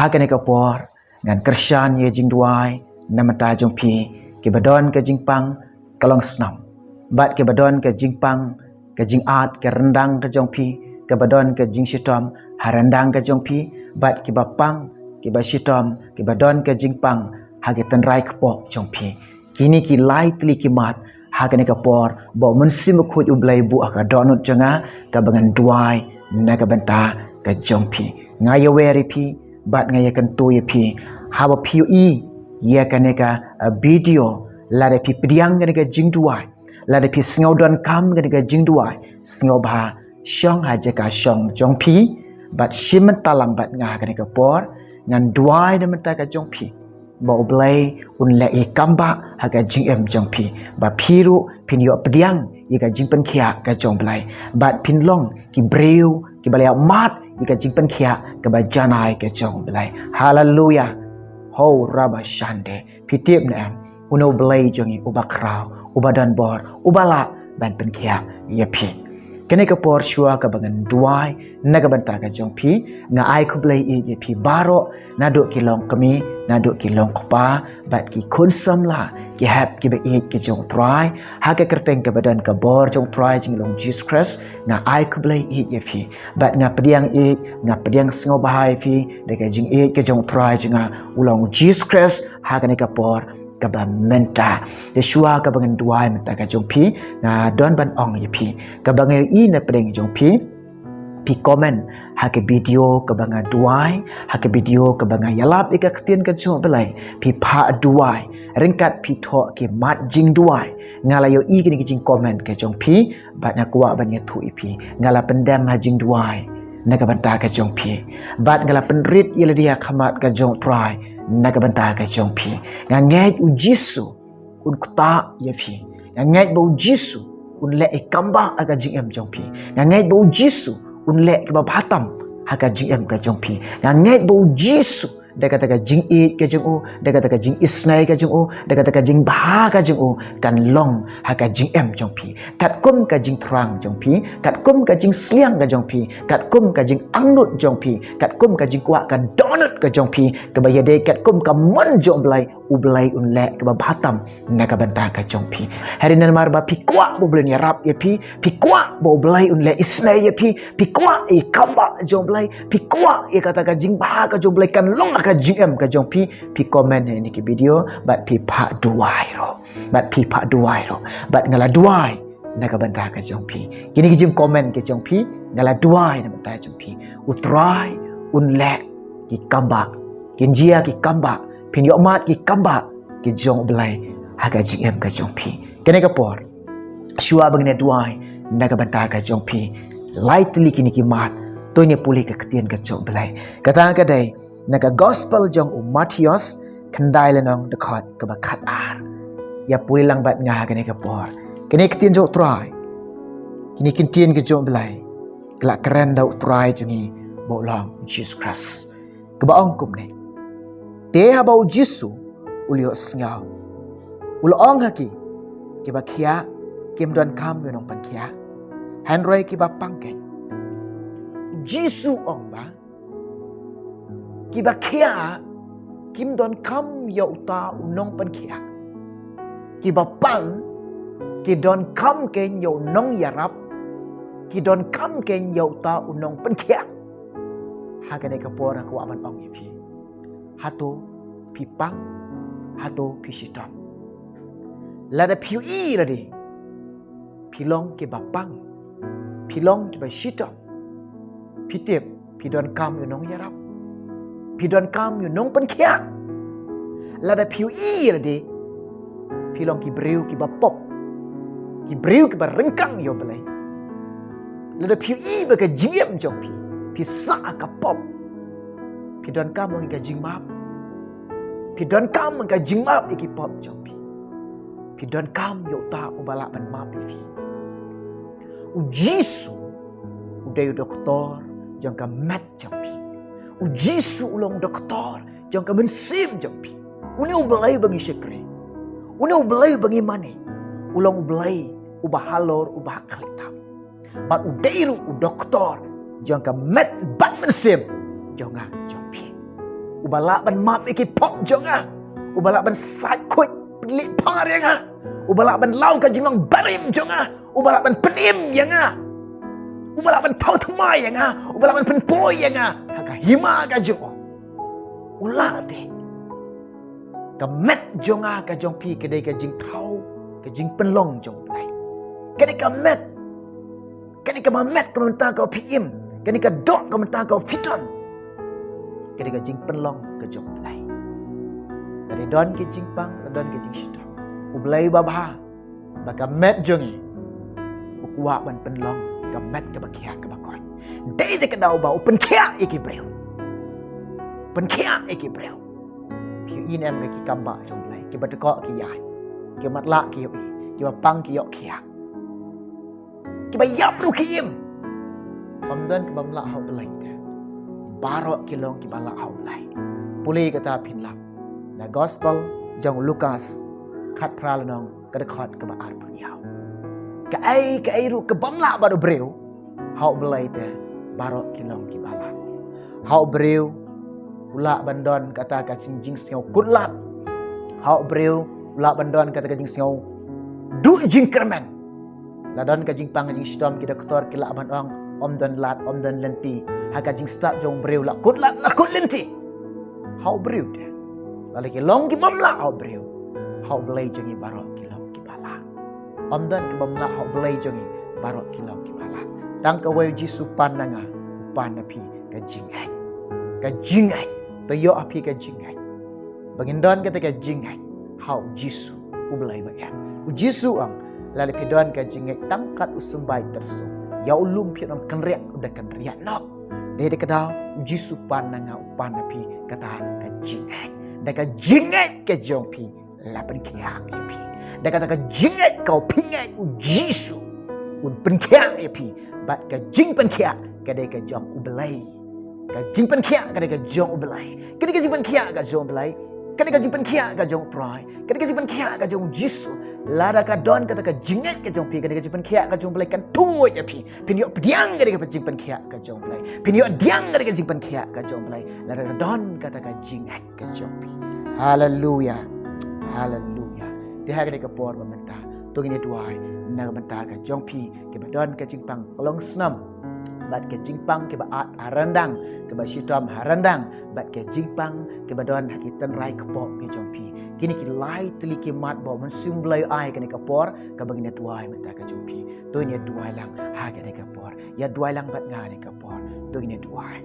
Hakan ka por ngan kershan ye jing duai namata jong pi ke badon ke jing pang kalong snam bat ke badon ke jing pang ke jing at ke rendang ke jong pi ke badon ke jing shitom harandang ke jong pi bat ke bapang ke ba shitom ke badon ke jing pang hage tenrai ke pok jong pi kini ki lai tli ki mat hakan ka por bo mensim khut ublai bu aka donut janga ka bangan duai na ka banta ka jong pi ngaya weri pi bat ngaya kan tu ye pi haba pi ye kaneka video la de pi priang kaneka jingduai la de pi sngaw don kam kaneka jingduai sngaw ba shong ha jaka shong jong pi bat shiman talang bat nga kaneka por ngan duai de mata ka jong pi ba oblai un le e kamba ha ka jing em jong pi ba phiru pin yo priang ye ka jing pen khia ka jong blai bat pin long ki breu ki balaya mat ye ka jing pen khia ka ba janai ka jong blai hallelujah ho raba shande pitip na am uno blai jongi ubakrau ubadan bor ubala ban pen khia ye pi kene ka por shua ka bangan duai na ka banta ka jong pi nga ai khu blai e ye pi baro na do ki long kami na do ki long kpa bat ki khun sam la ki hap ki ba e ki jong try ha ka kerteng ka badan ka bor jong try jing long Jesus Christ nga ai khu blai e ye pi bat nga pediang e nga pediang sngo bahai pi de ka jing e ki jong try jinga ulong Jesus Christ ha ka ne ka por ka ba menta de shua ka bangan duai menta ka jong pi na don ban ong ye pi ka bangai i na preng jong pi comment ha ke video ka banga duai ha ke video ka banga yalap ika ktien ka jong belai pi pha duai ringkat pi tho ke mat jing duai ngala yo i kini jing comment ke jong pi bat na kwa ban ye thu i pi ngala pendam ha jing duai na ka banta ka jong pi bat ngala penrit ye dia khamat ka jong try na ka banta ka jong pi nga ngai u jisu un kta ye pi nga ngai bo jisu un le e kamba aga jing em jong pi nga ngai bo jisu un le ke ba batam aga jing em ka jong pi nga ngai bo jisu da kata ka jing e ka jong o da kata ka jing isnai ka jong o da kata ka jing ba ka jong o kan long ha ka jing em jong pi kat kum ka jing thrang jong pi kat kum ka jing sliang ka jong pi kat kum ka jing angnut jong pi kat kum ka jing kwa ka donut ka jong pi ka ba yade kat kum ka mon jong blai u blai un le ka ba batam na ka banta ka jong pi hari nan mar ba pi kwa bo blai ni rap ye pi kwa bo blai un le isnai ye pi kwa e kamba jong blai pi kwa e kata ka jing ba ka jong blai kan long ka GM ka jong pi comment ni ki video bat pi pa duai ro bat pi pa duai ro bat ngala duai na ka banta ka jong pi kini ki jim comment ke jong pi ngala duai na banta jong pi utrai un le ki kamba kinjia ki kamba pin yo mat ki kamba ki jong blai ha ka GM ka jong pi kene ka por shua bangne duai na ka banta ka jong pi lightly kini ki mat to ne puli ka ktien ka jong blai kata ka dai naga gospel jong Matthias kandai lenong dekat ke bakat ar ya puli lang bat nga kene ke por kene ktien jo try kini kintien ke jong belai kelak keren dau try jungi bo long Jesus Christ ke ba ong kum ne te ha bau jisu ulio sngaw ulo ong haki ke ba khia kim don kam yo nong pan khia hanroi ke ba pangke jisu ong ba kiba kia kim don kam yo ta unong pan kia kiba pang ki don kam ke yo nong yarap ki don kam ke yo ta unong pan kia ha ka ne ka pora ko aban ong ipi hato pi pang hato pi shitam la da pi i la di pilong ki ba pang pilong ki ba shitam pitip pi don kam yo nong yarap pi don kam yo nong pan kia la da piu i la de pi long ki breu ki ba pop ki breu ki ba rengkang yo belai la da piu i ba ka jiem jong pi sa ka pop pi don kam mo ka jing map pi don kam mo ka jing map ki pop jong pi don kam yo ta u bala ban map pi u jisu u de doktor jong ka mat jong pi u jisu ulong doktor jong ka mensim jong pi uni ubelai bangi sekre uni ubelai bangi mane ulong ubelai ubahalor ubahaklitam bat udeiru u doktor jong ka met bat mensim jong pi Ubala ban map iki pop jonga. Ubala ban sat kuit pelik par yang Ubala ban lau ka jinglong barim jonga. Ubala ban penim yang Ubala ban tau temai yang Ubala ban penpoi yang Haka hima ka jongo. Ulang te. Ka met jonga ka jong pi kedai ka jing kau. Ka jing penlong jong plai. Kedai ka met. Kedai ka mamet ka mentang kau pi im. Kedai ka dok ka mentang kau fiton. Kedai ka jing penlong ka jong plai. Dari don ke jing pang, don ke jing shita. Ublai babha. Baka met jongi. Ukuak ban penlong. Ka met ka bakia ka bakoi. Dai te ka dau ba upen kia iki breu. Pen kia iki breu. Ki in em ki kamba jong plai. Ki batekok ki yai. Ki mat la ki yoi. Ki pang ki yok kia. Ki bayap ru ki im. Pamdan ke bamla hau belai te. Barok ki long ki bala hau belai. Pulih kata pinlap. Na gospel jong Lukas khat pralanong kadakhat ke baar punyau. Ka ai ru ke bamla baru breu. Hau belai te barok ki long ki bala. Hau breu ulak bandon kata ka jing sengau kutlat. Hau breu ulak bandon kata ka jing sengau du jing kermen. Ladon ka jing pang jing stom kita kotor ki lak ban ong om dan lat om dan lenti haka jing start jong breu lak kutlat lak kut lenti. Hau breu te. Lalu ki long ki bamla hau breu. Hau belai jongi barok ki long ki bala. Om dan ki bamla hau belai jongi barok ki long ki bala. Tang ka wei Jisu pananga upan api ka jingai. Ka jingai to yo api ka jingai. Bangindon kata ka jingai. Hau Jisu ubelai ba ya. U Jisu ang lalu pidon ka jingai tangkat usumbai tersu. Ya ulum pion kenriak udah kenriak no. Dede kadau Jisu pananga upan api kata ka jingai. Da ka jingai ka jongpi lapan kia api. Da kata ka jingai kau pingai u Jisu. Un penkia api. Bat ka jing penkia kadai ka jong ubelai. Ka jing penkia kadai ka jong ubelai. Kadai ka jing penkia ka jong ubelai. Kadai ka jing penkia ka jong try. Kadai ka jing penkia ka jong Jisu. Lada ka don kata ka jingat ka jong pi kadai ka jing penkia ka jong belai kan tuoi api. Pinyo pediang kadai ka jing penkia ka jong belai. Pinyo diang kadai ka jing penkia ka jong belai. Lada ka don kata ka jingat ka jong pi. Hallelujah. Hallelujah. Dia kadai ka por mementa. Tungin itu ai na benta ka jong pi ke badon ka jing pang long snam. Bat ke jingpang ke baat harandang ke basitom harandang bat ke jingpang ke badon hakitan rai kepop ke jompi kini ki lai teli ki mat bo men simblai ai ke kapor ke bagina duai menta ke jompi to ni duai lang ha ke kapor ya duai lang bat nga ne kapor to ni duai.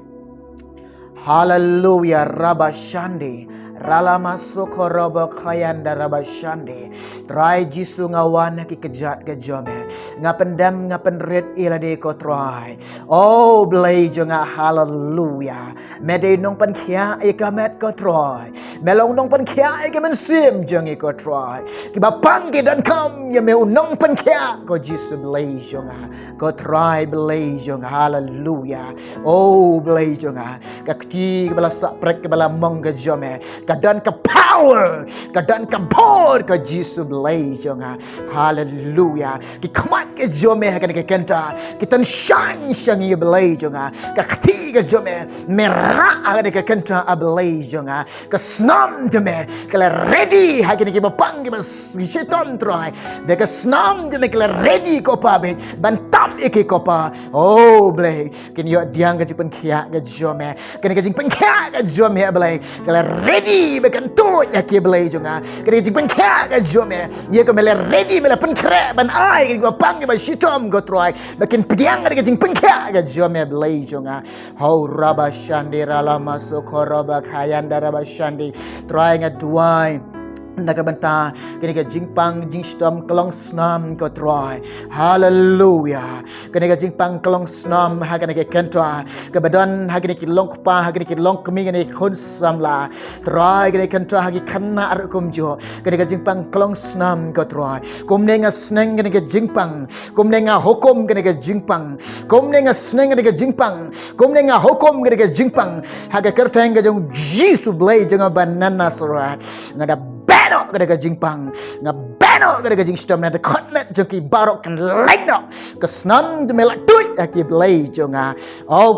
Hallelujah. Rabashande Ralama sokorobo khayanda rabashande. Try Jisu ngawan ki kejat ke jome. Ngapendam ngapenret ila de ko try. Oh blay jonga hallelujah. Mede nong pan khia e kamet ko try. Melong nong pan khia e kemen sim jong e ko try. Ki bapang ke dan kam ye me unong pan khia ko Jisu blay jonga. Ko try blay jonga hallelujah. Oh blay jonga. Kakti kebala saprek kebala mong ke jome. Kadan ke power, kadan ke bor ke Jisu belai jonga. Hallelujah. Ki khamat ke jome hakan ke kenta. Kita shine shangi belai jonga. Ka khti ke jome merah hakan ke kenta belai jonga. Ka snam jome kala ready hakan ke bapang ke setan try. De ka snam jome kala ready ko pa be bantap iki ko pa. Oh belai kin yo diang ke jipen khia ke jome. Kin ke jing pen khia ke jome belai kala ready bekan tu ya ke belai jonga kena jing pen kha ka jome ye ko mele ready mele pen kre ban ai ko pang ke ba shitom go try bekin pediang ka jing pen kha ka jome belai jonga ho raba shandira lama sokoroba khayanda raba shandi try nga duai nakabanta kini ka jingpang jingstom kelong snam ko try hallelujah kini ka jingpang kelong snam ha kini ka kentra ka badon ha kini ki long pa ha kini ki long kemi kini kon samla try kini kentra ha ki kanna ar kum jo kini ka jingpang kelong snam ko try kumne nga sneng kini ka jingpang kumne nga hukum kini ka jingpang kumne nga sneng kini ka jingpang kumne nga hukum kini ka jingpang ha ka kerteng ka jong Jisu blai jong banana surat ngada beno kada ka jingpang nga beno kada ka jing stom na the cotnet joki barok kan like no ka snam de mela tuit aki blay jonga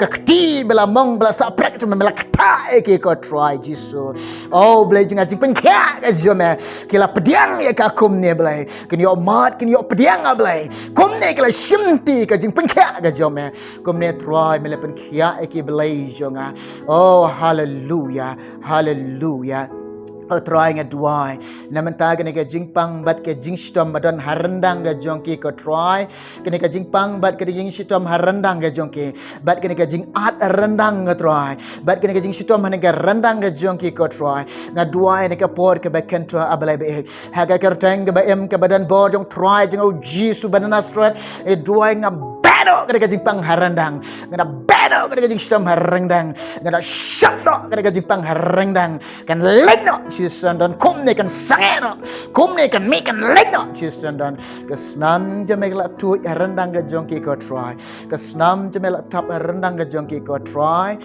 ka kti bela mong bela sa prek to mela kata aki ko try jisu blay jonga jingpang kya ka jome kila pediang ya ka kum ne blay ken yo mat ken yo pediang blay kum ne kila shimti ka jingpang kya ka jome kum ne try mela pen kya aki blay jonga hallelujah hallelujah try nga duai namanta kene ka jingpang bat ke jingstom badon harandang ga jongki ko try kene ka jingpang bat ke jingstom harandang ga jongki bat kene ka jing at rendang ga try bat kene ka jingstom han ga rendang ga jongki ko try nga duai ne ka por ke beken to ablai be ha ga kerteng ga ba em ka badan bor jong try jong jisu banana strat duai nga beno kada ka jingpang harandang ngada beno kada ka jingstom harandang ngada shapdo kada ka jingpang harandang kan legno Chisen dan kom ne kan sangeno kom ne kan me kan legno chisen dan kesnam jemela tu rendang ga jongki ko try kesnam jemela tap rendang ga jongki ko try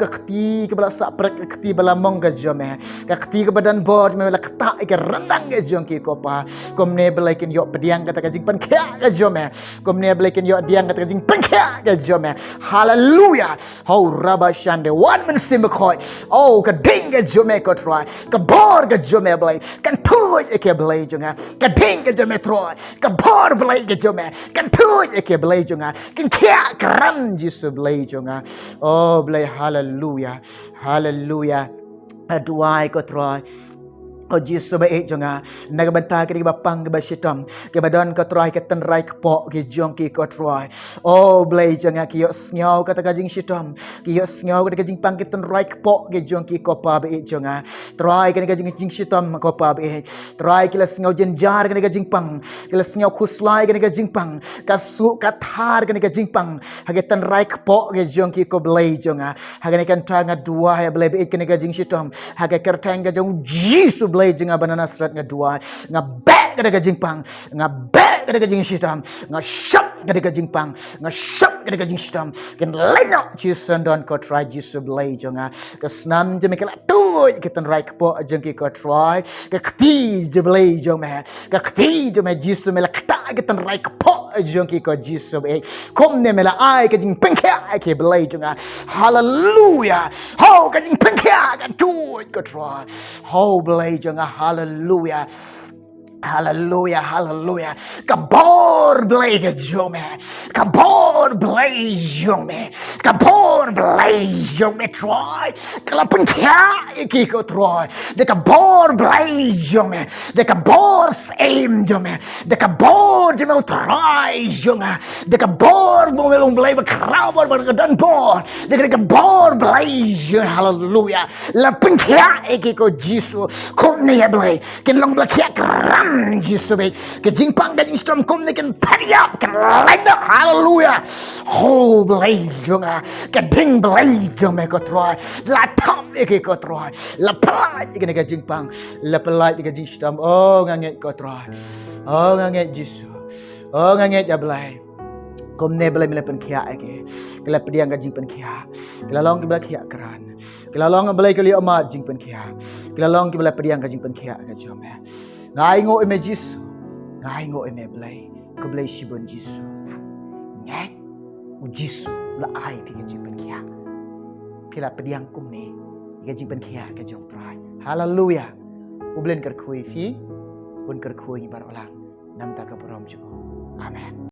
ka kti ke bala sa prek kti bala mong ga jome ka kti ke badan bor mela kta ke rendang ga jongki ko pa kom ne belakin yo pediang kata ka jingpan kya ga jome kom ne belakin yo diang kata ka jingpan kya ga jome hallelujah raba shande one min simakoi ka ding ga jome ko try bor ga jome blay kan tuj ke blay jonga ka ding ga jome tro ka bor blay ga jome kan tuj ke blay jonga kan kya kran jisu blay jonga blay hallelujah hallelujah aduai ko tro jisu ba jonga nagbanta ke bapang ke basitam ke badon ko tro ke tenrai ke po ke jongki ko tro blay jonga ki yo snyau kata ka jing sitam ki yo snyau kata ka jing pang ke tenrai ke po ke jongki ko pa ba jonga try kan ka jing sitam ko pa ba try kila snyau jenjar kan ka jing pang kila snyau khuslai kan ka jing pang ka su ka thar kan ka jing pang hage tenrai ke po ke jongki ko blay jonga hage kan tanga dua ya blay ba kan ka jing sitam hage kertang ka jong jisu blay jenga banana strat nga dua nga back kada ka jingpang nga back kada ka jing sitam nga shop kada ka jingpang nga shop kada ka jing sitam ken leno chisen don ko try jisu blay jonga ka snam je mekala tu ketan right po jengki ko try ka kti je blay jome ka kti je me jisu mela kata ketan right po jengki ko jisu be kom ne mela ai ka jing pengkya ke blay jonga hallelujah ka jing pengkya kan tu ko try blay jonga hallelujah hallelujah hallelujah kabor blay ga jome kabor blay jome kabor blay jome try kala pengkya iki ko try de kabor blay jome de kabor same jome de kabor jome try jome de kabor melong blay ba krabor ba dan bor de kabor blay hallelujah la pengkya iki ko jisu kom ne blay ken long blay kya jisu be ke jingpang da jingstom kom ne kan pariap kan like the hallelujah blay jonga ke ding blay jome ko try la top ke ko try la plai ke ne ka jingpang la plai ke jingstom nganget ko try nganget jisu nganget ya blay kom ne blay mele pen khia ke kala pediang ka jingpen khia kala long ke blay khia kran kala long blay ke li amat jingpen khia kala long ke blay pediang ka jingpen khia ka jome ngai ngo eme jisu ngai ngo eme blay ko blay shibon jisu ngai jisu la ai pi ke jingpen khia pila pediang kum ne ke jingpen khia ke jong try hallelujah ublen kar khui fi un kar khui bar olang nam ta ka prom juko amen